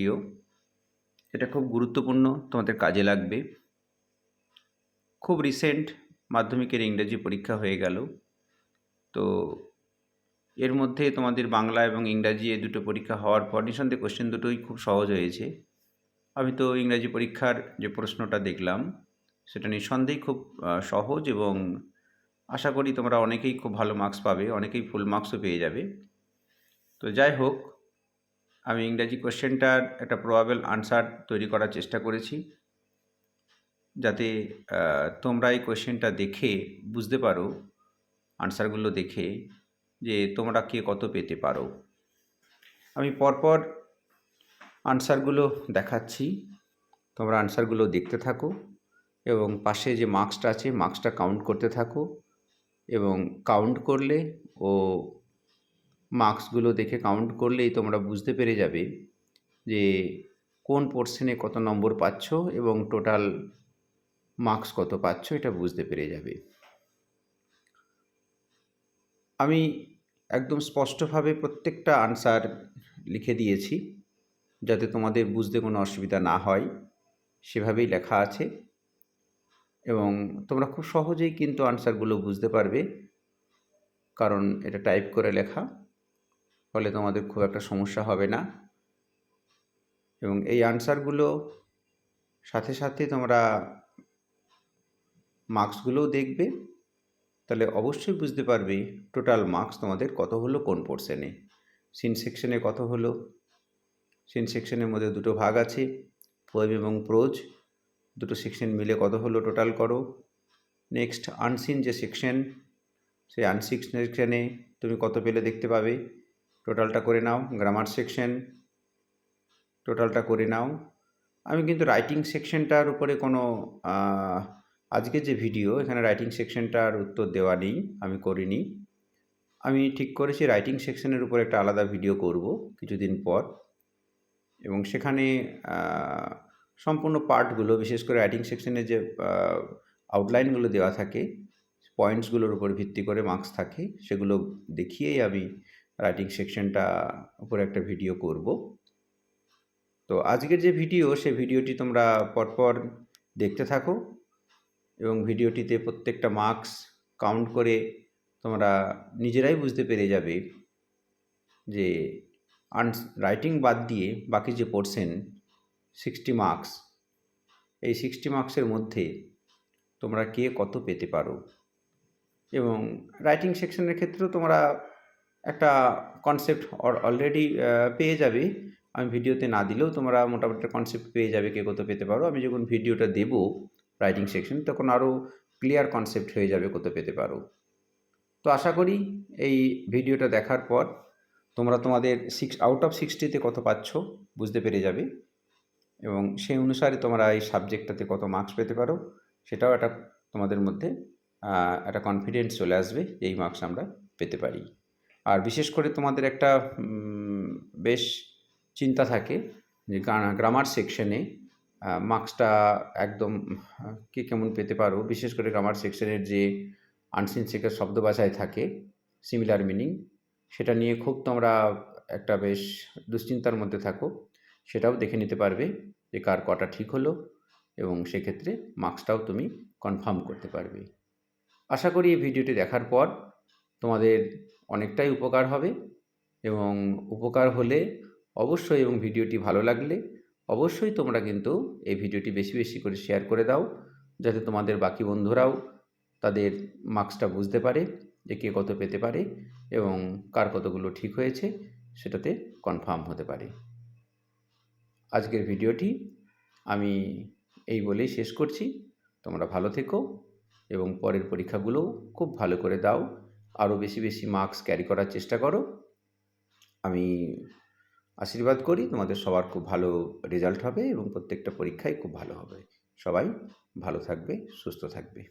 Video. এটা খুব গুরুত্বপূর্ণ, তোমাদের কাজে লাগবে। খুব রিসেন্ট মাধ্যমিকের ইংরেজি পরীক্ষা হয়ে গেল। তো এর মধ্যে তোমাদের বাংলা এবং ইংরাজি এই দুটো পরীক্ষা হওয়ার পর নিঃসন্দেহে কোশ্চেন দুটোই খুব সহজ হয়েছে। আমি তো ইংরাজি পরীক্ষার যে প্রশ্নটা দেখলাম সেটা নিঃসন্দেহেই খুব সহজ, এবং আশা করি তোমরা অনেকেই খুব ভালো মার্কস পাবে, অনেকেই ফুল মার্কসও পেয়ে যাবে। তো যাই হোক, আমি ইংরাজি কোশ্চেনটার একটা প্রবাবল আনসার তৈরি করার চেষ্টা করেছি, যাতে তোমরা এই কোশ্চেনটা দেখে বুঝতে পারো, আনসারগুলো দেখে, যে তোমরা কে কত পেতে পারো। আমি পরপর আনসারগুলো দেখাচ্ছি, তোমরা আনসারগুলো দেখতে থাকো এবং পাশে যে মার্কসটা আছে মার্কসটা কাউন্ট করতে থাকো, এবং কাউন্ট করলে ও মার্কসগুলো দেখে কাউন্ট করলেই তোমরা বুঝতে পেরে যাবে যে কোন পোর্শনে কত নম্বর পাচ্ছ এবং টোটাল মার্কস কত পাচ্ছ, এটা বুঝতে পেরে যাবে। আমি একদম স্পষ্টভাবে প্রত্যেকটা আনসার লিখে দিয়েছি, যাতে তোমাদের বুঝতে কোনো অসুবিধা না হয়, সেভাবেই লেখা আছে। এবং তোমরা খুব সহজেই কিন্তু আনসারগুলো বুঝতে পারবে, কারণ এটা টাইপ করে লেখা, ফলে তোমাদের খুব একটা সমস্যা হবে না। এবং এই আনসারগুলো সাথে সাথে তোমরা মার্কসগুলোও দেখবে, তাহলে অবশ্যই বুঝতে পারবে টোটাল মার্কস তোমাদের কত হলো কোন পোর্শনে। সিন সেকশনে কত হলো, সিন সেকশনের মধ্যে দুটো ভাগ আছে, পোয়েম এবং প্রোজ, দুটো সেকশন মিলে কত হলো টোটাল করো। নেক্সট আনসিন যে সেকশন, সেই আনসিন সেকশনে তুমি কত পেলে দেখতে পাবে, টোটালটা করে নাও। গ্রামার সেকশন, টোটালটা করে নাও। আমি কিন্তু রাইটিং সেকশনটার উপরে কোনো আজকে যে ভিডিও, এখানে রাইটিং সেকশনটার উত্তর দেওয়া নেই, আমি করিনি। আমি ঠিক করেছি রাইটিং সেকশনের উপর একটা আলাদা ভিডিও করব কিছুদিন পর, এবং সেখানে সম্পূর্ণ পার্টগুলো, বিশেষ করে রাইটিং সেকশনে যে আউটলাইনগুলো দেওয়া থাকে, পয়েন্টসগুলোর উপর ভিত্তি করে মার্কস থাকে, সেগুলো দেখিয়েই আমি রাইটিং সেকশনটা উপরে একটা ভিডিও করব। তো আজকের যে ভিডিও, সেই ভিডিওটি তোমরা পরপর দেখতে থাকো, এবং ভিডিওটিতে প্রত্যেকটা মার্কস কাউন্ট করে তোমরা নিজেরাই বুঝতে পেরে যাবে যে রাইটিং বাদ দিয়ে বাকি যে পোর্শন 60 মার্কস, এই 60 মার্কসের মধ্যে তোমরা কে কত পেতে পারো। এবং রাইটিং সেকশনের ক্ষেত্রেও তোমরা একটা কনসেপ্ট অলরেডি পেয়ে যাবে, আমি ভিডিওতে না দিলেও তোমরা মোটামুটি কনসেপ্ট পেয়ে যাবে কে কত পেতে পারো। আমি যখন ভিডিওটা দেবো রাইটিং সেকশন, তখন আরও ক্লিয়ার কনসেপ্ট হয়ে যাবে কত পেতে পারো। তো আশা করি এই ভিডিওটা দেখার পর তোমরা তোমাদের আউট অফ 60তে কত পাচ্ছ বুঝতে পেরে যাবে, এবং সেই অনুসারে তোমরা এই সাবজেক্টটাতে কত মার্কস পেতে পারো সেটাও একটা তোমাদের মধ্যে একটা কনফিডেন্স চলে আসবে, এই মার্কস আমরা পেতে পারি। আর বিশেষ করে তোমাদের একটা বেশ চিন্তা থাকে যে গ্রামার সেকশনে মার্কসটা একদম কে কেমন পেতে পারো। বিশেষ করে গ্রামার সেকশনের যে আনসিন সেকের শব্দ বাছাই থাকে, সিমিলার মিনিং, সেটা নিয়ে খুব তোমরা একটা বেশ দুশ্চিন্তার মধ্যে থাকো। সেটাও দেখে নিতে পারবে যে কার কটা ঠিক হলো, এবং সেক্ষেত্রে মার্কসটাও তুমি কনফার্ম করতে পারবে। আশা করি এই ভিডিওটি দেখার পর তোমাদের অনেকটাই উপকার হবে, এবং উপকার হলে অবশ্যই, এবং ভিডিওটি ভালো লাগলে অবশ্যই তোমরা কিন্তু এই ভিডিওটি বেশি বেশি করে শেয়ার করে দাও, যাতে তোমাদের বাকি বন্ধুরাও তাদের মার্কসটা বুঝতে পারে যে কে কত পেতে পারে এবং কার কতগুলো ঠিক হয়েছে সেটাতে কনফার্ম হতে পারে। আজকের ভিডিওটি আমি এই বলেই শেষ করছি। তোমরা ভালো থেকো এবং পরের পরীক্ষাগুলোও খুব ভালো করে দাও, আরও বেশি বেশি মার্কস ক্যারি করার চেষ্টা করো। আমি আশীর্বাদ করি তোমাদের সবার খুব ভালো রেজাল্ট হবে এবং প্রত্যেকটা পরীক্ষাই খুব ভালো হবে। সবাই ভালো থাকবে, সুস্থ থাকবে।